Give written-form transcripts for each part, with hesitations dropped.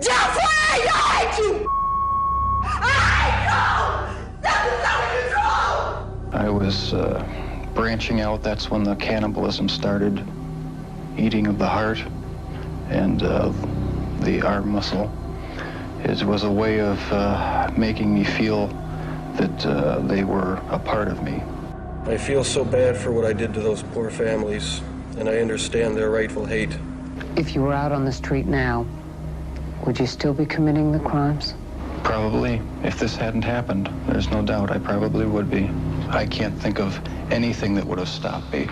Jeffrey, I hate you! I know! That's not control! I was branching out. That's when the cannibalism started. Eating of the heart and the arm muscle. It was a way of making me feel that they were a part of me. I feel so bad for what I did to those poor families, and I understand their rightful hate. If you were out on the street now, would you still be committing the crimes? Probably. If this hadn't happened, there's no doubt I probably would be. I can't think of anything that would have stopped me.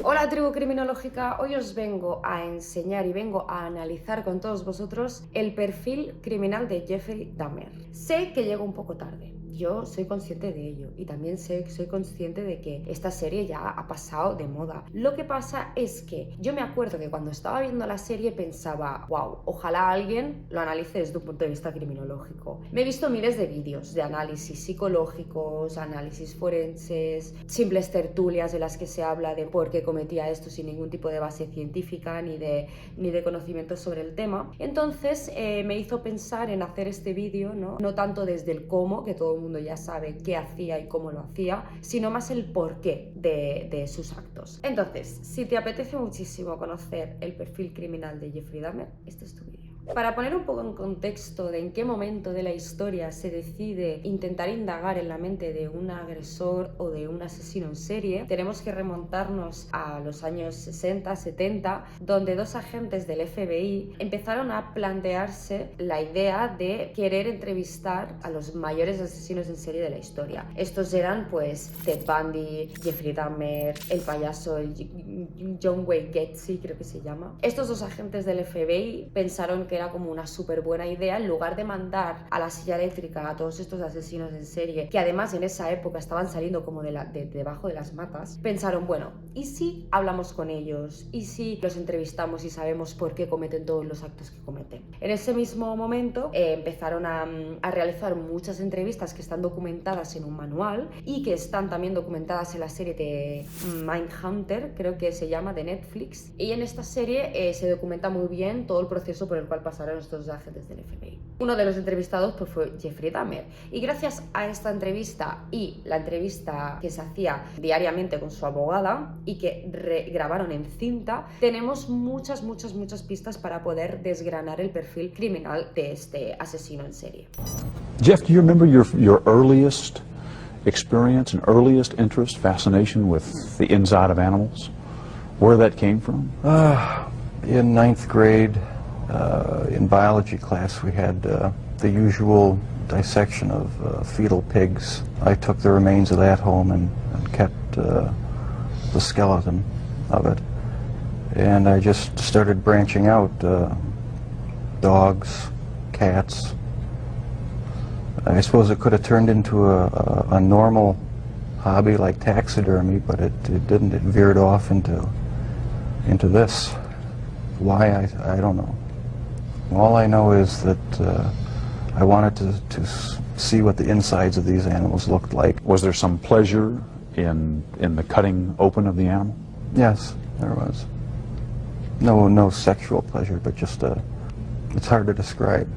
Hola tribu criminológica, hoy os vengo a enseñar y vengo a analizar con todos vosotros el perfil criminal de Jeffrey Dahmer. Sé que llego un poco tarde, yo soy consciente de ello y también soy consciente de que esta serie ya ha pasado de moda. Lo que pasa es que yo me acuerdo que cuando estaba viendo la serie pensaba, wow, ojalá alguien lo analice desde un punto de vista criminológico. Me he visto miles de vídeos de análisis psicológicos, análisis forenses, simples tertulias en las que se habla de por qué cometía esto sin ningún tipo de base científica ni de conocimiento sobre el tema. Entonces me hizo pensar en hacer este vídeo, no tanto desde el cómo, que todo el mundo ya sabe qué hacía y cómo lo hacía, sino más el porqué de sus actos. Entonces, si te apetece muchísimo conocer el perfil criminal de Jeffrey Dahmer, este es tu vídeo. Para poner un poco en contexto de en qué momento de la historia se decide intentar indagar en la mente de un agresor o de un asesino en serie, tenemos que remontarnos a los años 60, 70, donde dos agentes del FBI empezaron a plantearse la idea de querer entrevistar a los mayores asesinos en serie de la historia. Estos eran pues Ted Bundy, Jeffrey Dahmer, el payaso, John Wayne Gacy creo que se llama. Estos dos agentes del FBI pensaron que era como una súper buena idea, en lugar de mandar a la silla eléctrica a todos estos asesinos en serie, que además en esa época estaban saliendo como de debajo de las matas, pensaron, bueno, ¿y si hablamos con ellos? ¿Y si los entrevistamos y sabemos por qué cometen todos los actos que cometen? En ese mismo momento empezaron a realizar muchas entrevistas que están documentadas en un manual y que están también documentadas en la serie de Mindhunter, creo que se llama, de Netflix, y en esta serie se documenta muy bien todo el proceso por el cual pasaron estos dos agentes del FBI. Uno de los entrevistados pues, fue Jeffrey Dahmer, y gracias a esta entrevista y la entrevista que se hacía diariamente con su abogada y que grabaron en cinta, tenemos muchas pistas para poder desgranar el perfil criminal de este asesino en serie. Jeff, do you remember your earliest experience and earliest interest, fascination with the inside of animals? Where that came from? In 9th grade, in biology class, we had the usual dissection of fetal pigs. I took the remains of that home and kept the skeleton of it. And I just started branching out, dogs, cats. I suppose it could have turned into a normal hobby like taxidermy, but it didn't. It veered off into this. Why, I don't know. All I know is that I wanted to see what the insides of these animals looked like. Was there some pleasure in the cutting open of the animal? Yes, there was. No sexual pleasure, but just it's hard to describe.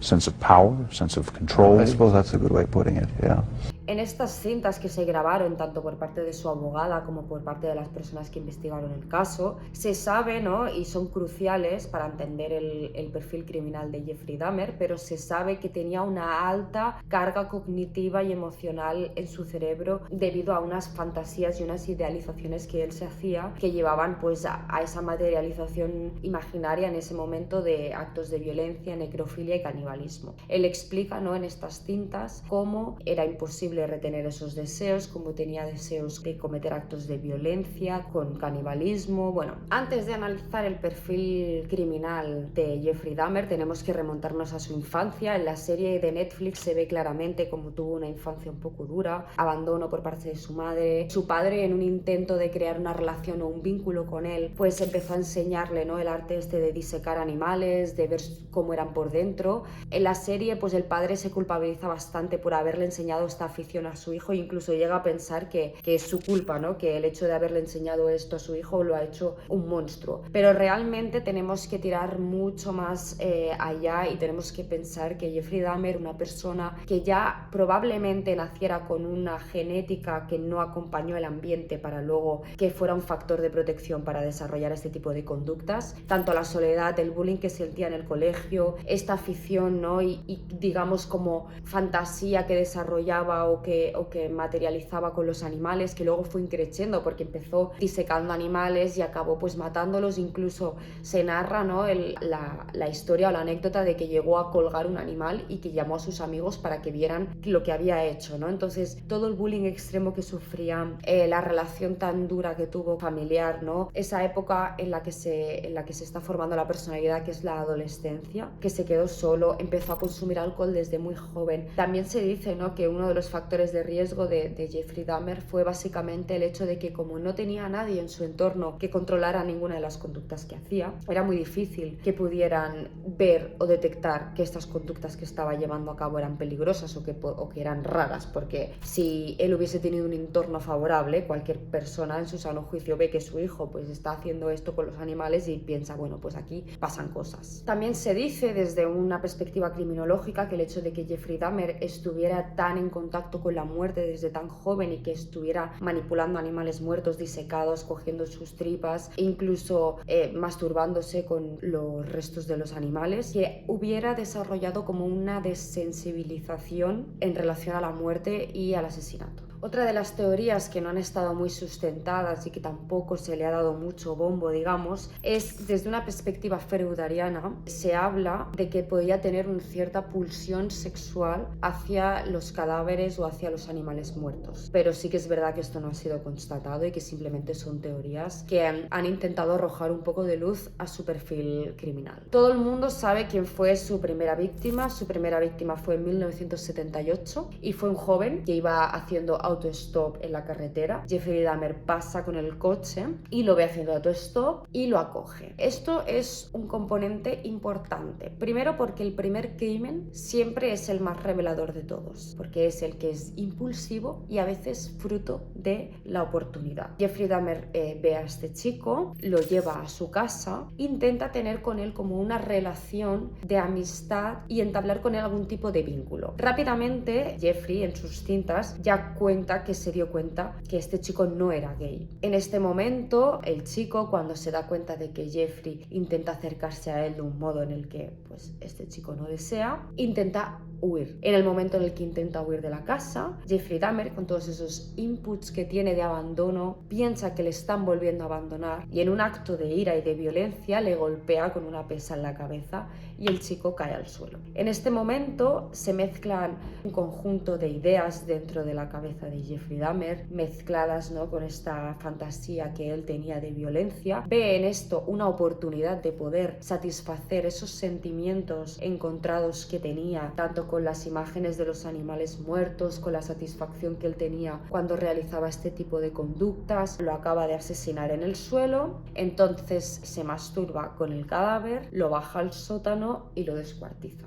Sense of power, sense of control? I suppose that's a good way of putting it, yeah. En estas cintas que se grabaron tanto por parte de su abogada como por parte de las personas que investigaron el caso, se sabe, ¿no?, y son cruciales para entender el perfil criminal de Jeffrey Dahmer, pero se sabe que tenía una alta carga cognitiva y emocional en su cerebro debido a unas fantasías y unas idealizaciones que él se hacía que llevaban pues a esa materialización imaginaria en ese momento de actos de violencia, necrofilia y canibalismo. Él explica, ¿no?, en estas cintas cómo era imposible retener esos deseos, como tenía deseos de cometer actos de violencia, con canibalismo. Bueno, antes de analizar el perfil criminal de Jeffrey Dahmer tenemos que remontarnos a su infancia. En la serie de Netflix se ve claramente cómo tuvo una infancia un poco dura, abandono por parte de su madre. Su padre, en un intento de crear una relación o un vínculo con él, pues empezó a enseñarle, ¿no?, el arte este de disecar animales, de ver cómo eran por dentro. En la serie pues el padre se culpabiliza bastante por haberle enseñado esta afición afición a su hijo e incluso llega a pensar que es su culpa, ¿no? Que el hecho de haberle enseñado esto a su hijo lo ha hecho un monstruo. Pero realmente tenemos que tirar mucho más allá y tenemos que pensar que Jeffrey Dahmer, una persona que ya probablemente naciera con una genética que no acompañó el ambiente para luego que fuera un factor de protección para desarrollar este tipo de conductas, tanto la soledad, el bullying que sentía en el colegio, esta afición, ¿no? y digamos como fantasía que desarrollaba o que materializaba con los animales, que luego fue increciendo porque empezó disecando animales y acabó pues matándolos. Incluso se narra, ¿no? la historia o la anécdota de que llegó a colgar un animal y que llamó a sus amigos para que vieran lo que había hecho, ¿no? Entonces todo el bullying extremo que sufría, la relación tan dura que tuvo familiar, ¿no? Esa época en la que se está formando la personalidad, que es la adolescencia, que se quedó solo, empezó a consumir alcohol desde muy joven. También se dice, ¿no? que uno de los factores de riesgo de Jeffrey Dahmer fue básicamente el hecho de que como no tenía a nadie en su entorno que controlara ninguna de las conductas que hacía, era muy difícil que pudieran ver o detectar que estas conductas que estaba llevando a cabo eran peligrosas o que eran raras, porque si él hubiese tenido un entorno favorable, cualquier persona en su sano juicio ve que su hijo pues está haciendo esto con los animales y piensa, bueno, pues aquí pasan cosas. También se dice desde una perspectiva criminológica que el hecho de que Jeffrey Dahmer estuviera tan en contacto con la muerte desde tan joven y que estuviera manipulando animales muertos, disecados, cogiendo sus tripas, incluso masturbándose con los restos de los animales, que hubiera desarrollado como una desensibilización en relación a la muerte y al asesinato. Otra de las teorías que no han estado muy sustentadas y que tampoco se le ha dado mucho bombo, digamos, es desde una perspectiva freudariana. Se habla de que podía tener una cierta pulsión sexual hacia los cadáveres o hacia los animales muertos. Pero sí que es verdad que esto no ha sido constatado y que simplemente son teorías que han intentado arrojar un poco de luz a su perfil criminal. Todo el mundo sabe quién fue su primera víctima. Su primera víctima fue en 1978 y fue un joven que iba haciendo autostop en la carretera. Jeffrey Dahmer pasa con el coche y lo ve haciendo autostop y lo acoge. Esto es un componente importante. Primero porque el primer crimen siempre es el más revelador de todos, porque es el que es impulsivo y a veces fruto de la oportunidad. Jeffrey Dahmer ve a este chico, lo lleva a su casa, intenta tener con él como una relación de amistad y entablar con él algún tipo de vínculo. Rápidamente Jeffrey en sus cintas ya cuenta que se dio cuenta que este chico no era gay. En este momento el chico, cuando se da cuenta de que Jeffrey intenta acercarse a él de un modo en el que pues este chico no desea, intenta huir. En el momento en el que intenta huir de la casa, Jeffrey Dahmer, con todos esos inputs que tiene de abandono, piensa que le están volviendo a abandonar y en un acto de ira y de violencia le golpea con una pesa en la cabeza y el chico cae al suelo. En este momento se mezclan un conjunto de ideas dentro de la cabeza de Jeffrey Dahmer, mezcladas, ¿no? con esta fantasía que él tenía de violencia. Ve en esto una oportunidad de poder satisfacer esos sentimientos encontrados que tenía, tanto con las imágenes de los animales muertos, con la satisfacción que él tenía cuando realizaba este tipo de conductas. Lo acaba de asesinar en el suelo, entonces se masturba con el cadáver, lo baja al sótano y lo descuartiza.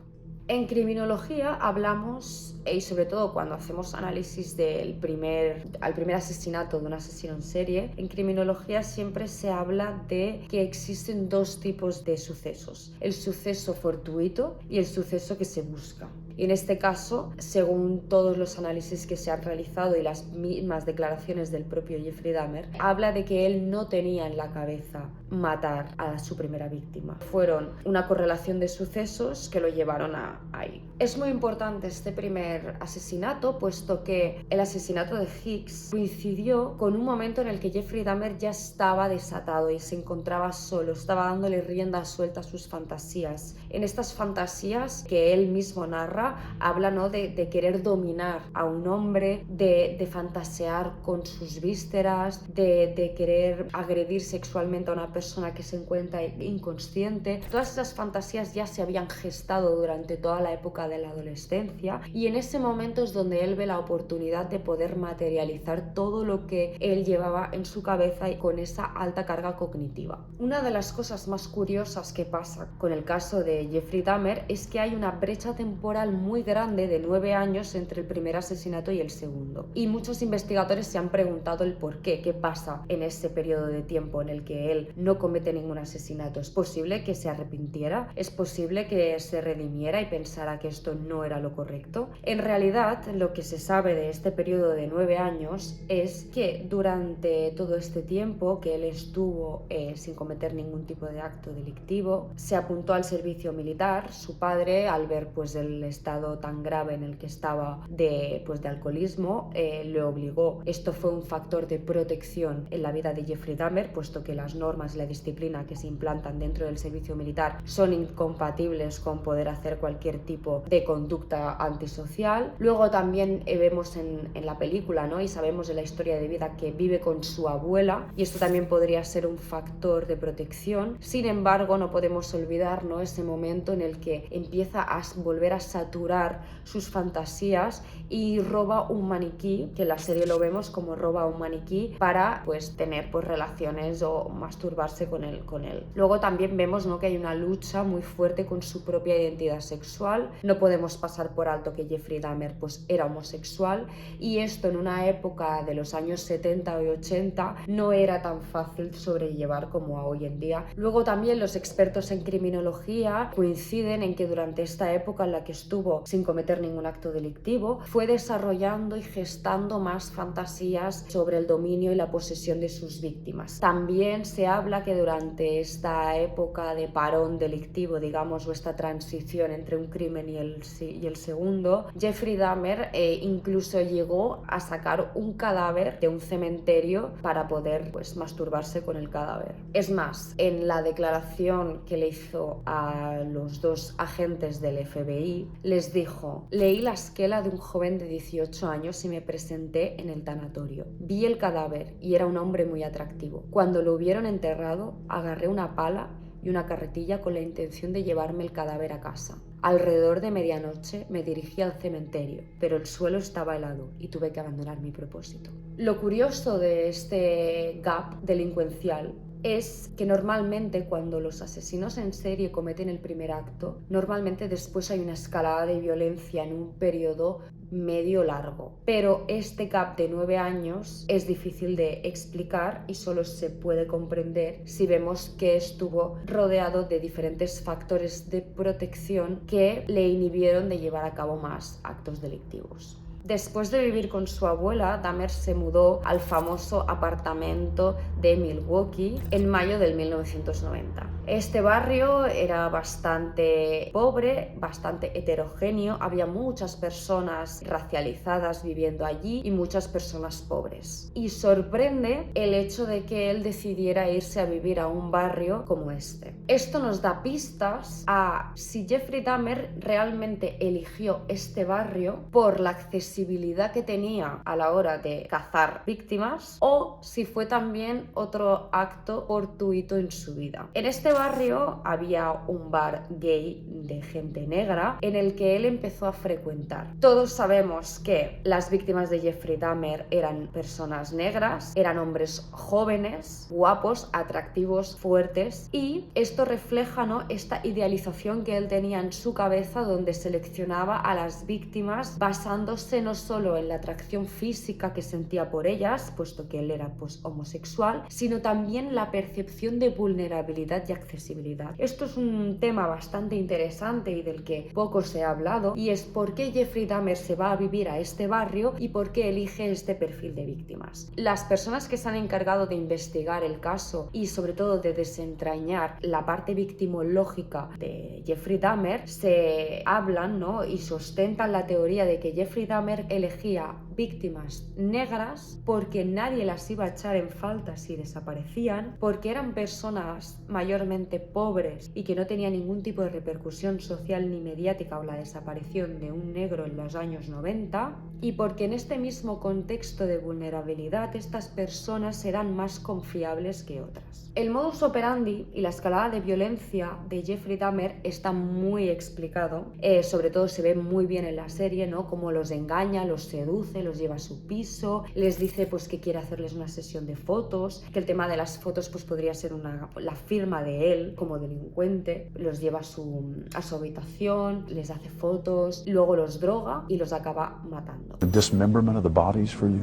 En criminología hablamos, y sobre todo cuando hacemos análisis al primer asesinato de un asesino en serie, en criminología siempre se habla de que existen dos tipos de sucesos: el suceso fortuito y el suceso que se busca. Y en este caso, según todos los análisis que se han realizado y las mismas declaraciones del propio Jeffrey Dahmer, habla de que él no tenía en la cabeza matar a su primera víctima. Fueron una correlación de sucesos que lo llevaron ahí. Es muy importante este primer asesinato, puesto que el asesinato de Hicks coincidió con un momento en el que Jeffrey Dahmer ya estaba desatado y se encontraba solo, estaba dándole rienda suelta a sus fantasías. En estas fantasías que él mismo narra, habla, ¿no? de querer dominar a un hombre, de fantasear con sus vísceras, de querer agredir sexualmente a una persona que se encuentra inconsciente. Todas esas fantasías ya se habían gestado durante toda la época de la adolescencia y en ese momento es donde él ve la oportunidad de poder materializar todo lo que él llevaba en su cabeza y con esa alta carga cognitiva. Una de las cosas más curiosas que pasa con el caso de Jeffrey Dahmer es que hay una brecha temporal muy grande de 9 años entre el primer asesinato y el segundo. Y muchos investigadores se han preguntado el por qué pasa en ese periodo de tiempo en el que él no comete ningún asesinato. ¿Es posible que se arrepintiera? ¿Es posible que se redimiera y pensara que esto no era lo correcto? En realidad, lo que se sabe de este periodo de 9 años es que durante todo este tiempo que él estuvo sin cometer ningún tipo de acto delictivo, se apuntó al servicio militar. Su padre, al ver pues el estado tan grave en el que estaba de alcoholismo, le obligó. Esto fue un factor de protección en la vida de Jeffrey Dahmer, puesto que las normas y la disciplina que se implantan dentro del servicio militar son incompatibles con poder hacer cualquier tipo de conducta antisocial. Luego también vemos en la película, ¿no? Y sabemos de la historia de vida que vive con su abuela, y esto también podría ser un factor de protección. Sin embargo, no podemos olvidar, ¿no?, ese momento en el que empieza a volver a saturar sus fantasías y roba un maniquí, que en la serie lo vemos como roba un maniquí para pues tener pues relaciones o masturbarse con él. Luego también vemos, ¿no?, que hay una lucha muy fuerte con su propia identidad sexual. No podemos pasar por alto que Jeffrey Dahmer pues era homosexual, y esto en una época de los años 70 y 80 no era tan fácil sobrellevar como a hoy en día. Luego también los expertos en criminología coinciden en que durante esta época en la que estuvo sin cometer ningún acto delictivo, fue desarrollando y gestando más fantasías sobre el dominio y la posesión de sus víctimas. También se habla que durante esta época de parón delictivo, digamos, o esta transición entre un crimen y el segundo, Jeffrey Dahmer incluso llegó a sacar un cadáver de un cementerio para poder pues masturbarse con el cadáver. Es más, en la declaración que le hizo a los dos agentes del FBI, les dijo: leí la esquela de un joven de 18 años y me presenté en el tanatorio. Vi el cadáver y era un hombre muy atractivo. Cuando lo hubieron enterrado, agarré una pala y una carretilla con la intención de llevarme el cadáver a casa. Alrededor de medianoche me dirigí al cementerio, pero el suelo estaba helado y tuve que abandonar mi propósito. Lo curioso de este gap delincuencial es que normalmente cuando los asesinos en serie cometen el primer acto, normalmente después hay una escalada de violencia en un periodo medio largo. Pero este gap de 9 años es difícil de explicar y solo se puede comprender si vemos que estuvo rodeado de diferentes factores de protección que le inhibieron de llevar a cabo más actos delictivos. Después de vivir con su abuela, Dahmer se mudó al famoso apartamento de Milwaukee en mayo del 1990. Este barrio era bastante pobre, bastante heterogéneo, había muchas personas racializadas viviendo allí y muchas personas pobres. Y sorprende el hecho de que él decidiera irse a vivir a un barrio como este. Esto nos da pistas a si Jeffrey Dahmer realmente eligió este barrio por la accesibilidad que tenía a la hora de cazar víctimas, o si fue también otro acto fortuito en su vida. En este barrio había un bar gay de gente negra en el que él empezó a frecuentar. Todos sabemos que las víctimas de Jeffrey Dahmer eran personas negras, eran hombres jóvenes, guapos, atractivos, fuertes, y esto refleja, ¿no?, esta idealización que él tenía en su cabeza, donde seleccionaba a las víctimas basándose no solo en la atracción física que sentía por ellas, puesto que él era pues homosexual, sino también la percepción de vulnerabilidad y accesibilidad. Esto es un tema bastante interesante y del que poco se ha hablado, y es por qué Jeffrey Dahmer se va a vivir a este barrio y por qué elige este perfil de víctimas. Las personas que se han encargado de investigar el caso y sobre todo de desentrañar la parte victimológica de Jeffrey Dahmer se hablan, ¿no?, y sustentan la teoría de que Jeffrey Dahmer elegía víctimas negras porque nadie las iba a echar en falta si desaparecían, porque eran personas mayormente pobres y que no tenían ningún tipo de repercusión social ni mediática o la desaparición de un negro en los años 90, y porque en este mismo contexto de vulnerabilidad estas personas eran más confiables que otras. El modus operandi y la escalada de violencia de Jeffrey Dahmer está muy explicado, sobre todo se ve muy bien en la serie, ¿no?, cómo los engaña, los seduce, los lleva a su piso, les dice pues que quiere hacerles una sesión de fotos, que el tema de las fotos pues podría ser la firma de él como delincuente, los lleva a su habitación, les hace fotos, luego los droga y los acaba matando. The dismemberment of the bodies for you?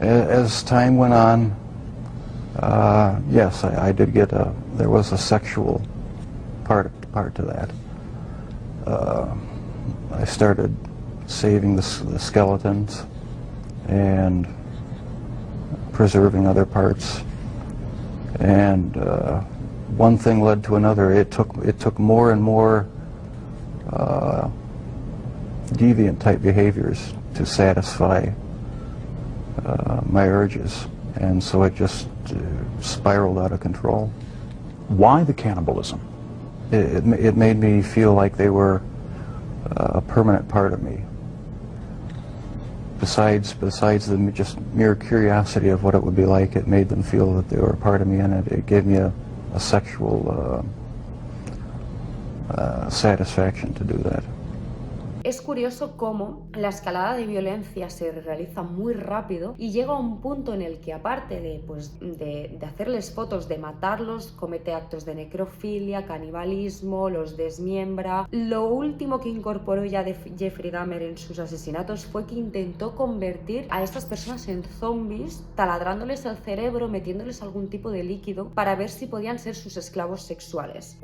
As time went on, yes, I did get there was a sexual part to that. I started saving the skeletons and preserving other parts, and one thing led to another. It took more and more deviant type behaviors to satisfy my urges, and so it just spiraled out of control. Why the cannibalism? It made me feel like they were a permanent part of me. Besides the just mere curiosity of what it would be like, it made them feel that they were a part of me, and it gave me a sexual satisfaction to do that. Es curioso cómo la escalada de violencia se realiza muy rápido y llega a un punto en el que, aparte de hacerles fotos, de matarlos, comete actos de necrofilia, canibalismo, los desmiembra. Lo último que incorporó ya de Jeffrey Dahmer en sus asesinatos fue que intentó convertir a estas personas en zombies, taladrándoles el cerebro, metiéndoles algún tipo de líquido para ver si podían ser sus esclavos sexuales.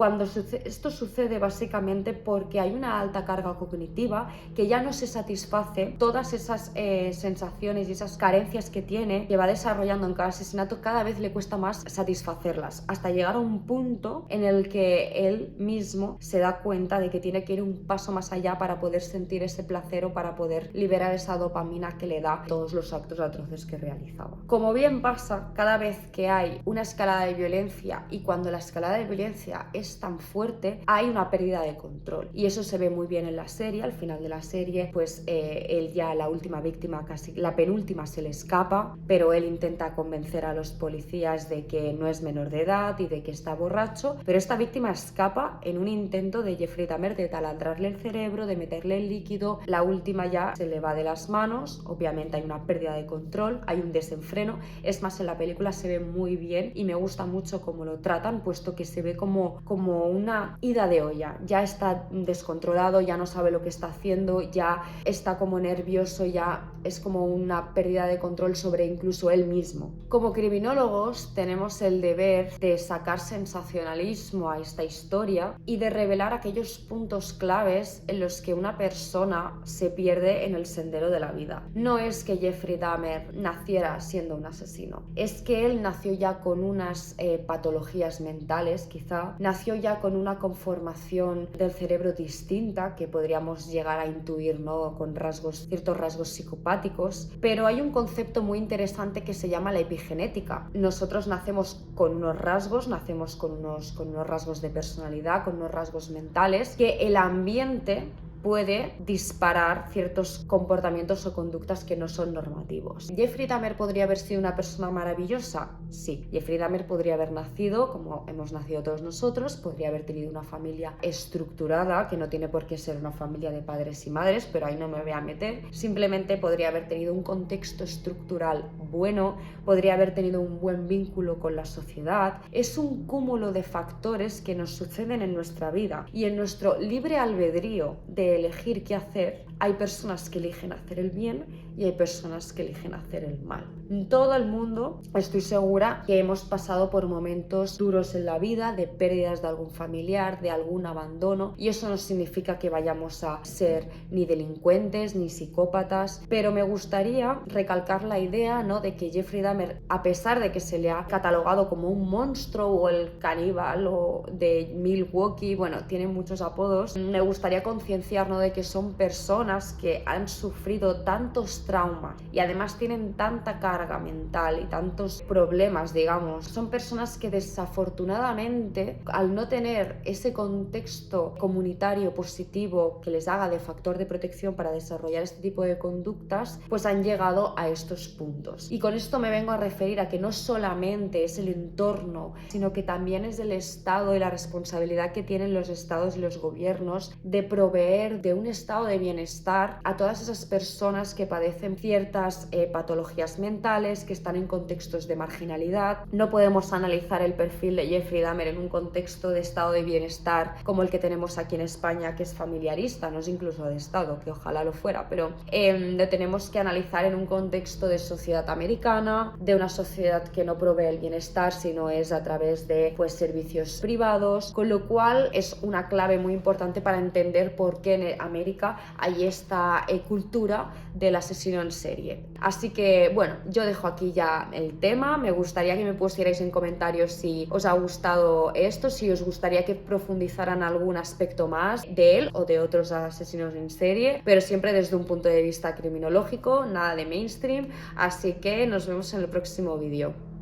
Esto sucede básicamente porque hay una alta carga cognitiva que ya no se satisface todas esas sensaciones y esas carencias que tiene, que va desarrollando en cada asesinato. Cada vez le cuesta más satisfacerlas, hasta llegar a un punto en el que él mismo se da cuenta de que tiene que ir un paso más allá para poder sentir ese placer o para poder liberar esa dopamina que le da todos los actos atroces que realizaba. Como bien pasa, cada vez que hay una escalada de violencia, y cuando la escalada de violencia es tan fuerte, hay una pérdida de control, y eso se ve muy bien en la serie. Al final de la serie, pues él ya, la última víctima, casi la penúltima, se le escapa, pero él intenta convencer a los policías de que no es menor de edad y de que está borracho, pero esta víctima escapa en un intento de Jeffrey Dahmer de taladrarle el cerebro, de meterle el líquido. La última ya se le va de las manos, obviamente hay una pérdida de control, hay un desenfreno. Es más, en la película se ve muy bien y me gusta mucho cómo lo tratan, puesto que se ve como una ida de olla. Ya está descontrolado, ya no sabe lo que está haciendo, ya está como nervioso, ya es como una pérdida de control sobre incluso él mismo. Como criminólogos tenemos el deber de sacar sensacionalismo a esta historia y de revelar aquellos puntos claves en los que una persona se pierde en el sendero de la vida. No es que Jeffrey Dahmer naciera siendo un asesino, es que él nació ya con unas patologías mentales, quizá nació ya con una conformación del cerebro distinta que podríamos llegar a intuir, ¿no?, con ciertos rasgos psicopáticos. Pero hay un concepto muy interesante que se llama la epigenética. Nosotros nacemos con unos rasgos, nacemos con unos rasgos de personalidad, con unos rasgos mentales, que el ambiente puede disparar ciertos comportamientos o conductas que no son normativos. ¿Jeffrey Dahmer podría haber sido una persona maravillosa? Sí. Jeffrey Dahmer podría haber nacido, como hemos nacido todos nosotros, podría haber tenido una familia estructurada, que no tiene por qué ser una familia de padres y madres, pero ahí no me voy a meter. Simplemente podría haber tenido un contexto estructural bueno, podría haber tenido un buen vínculo con la sociedad. Es un cúmulo de factores que nos suceden en nuestra vida, y en nuestro libre albedrío de elegir qué hacer, hay personas que eligen hacer el bien y hay personas que eligen hacer el mal. En todo el mundo estoy segura que hemos pasado por momentos duros en la vida, de pérdidas de algún familiar, de algún abandono, y eso no significa que vayamos a ser ni delincuentes ni psicópatas, pero me gustaría recalcar la idea, ¿no?, de que Jeffrey Dahmer, a pesar de que se le ha catalogado como un monstruo o el caníbal o de Milwaukee, bueno, tiene muchos apodos, me gustaría concienciar, ¿no?, de que son personas que han sufrido tantos traumas y además tienen tanta carga mental y tantos problemas, digamos. Son personas que desafortunadamente, al no tener ese contexto comunitario positivo que les haga de factor de protección para desarrollar este tipo de conductas, pues han llegado a estos puntos. Y con esto me vengo a referir a que no solamente es el entorno, sino que también es el Estado y la responsabilidad que tienen los estados y los gobiernos de proveer de un estado de bienestar bienestar a todas esas personas que padecen ciertas patologías mentales, que están en contextos de marginalidad. No podemos analizar el perfil de Jeffrey Dahmer en un contexto de estado de bienestar como el que tenemos aquí en España, que es familiarista, no es incluso de estado, que ojalá lo fuera, pero lo tenemos que analizar en un contexto de sociedad americana, de una sociedad que no provee el bienestar, sino es a través de pues servicios privados, con lo cual es una clave muy importante para entender por qué en América hay esta cultura del asesino en serie. Así que bueno, yo dejo aquí ya el tema. Me gustaría que me pusierais en comentarios si os ha gustado esto, si os gustaría que profundizaran algún aspecto más de él o de otros asesinos en serie, pero siempre desde un punto de vista criminológico, nada de mainstream. Así que nos vemos en el próximo vídeo.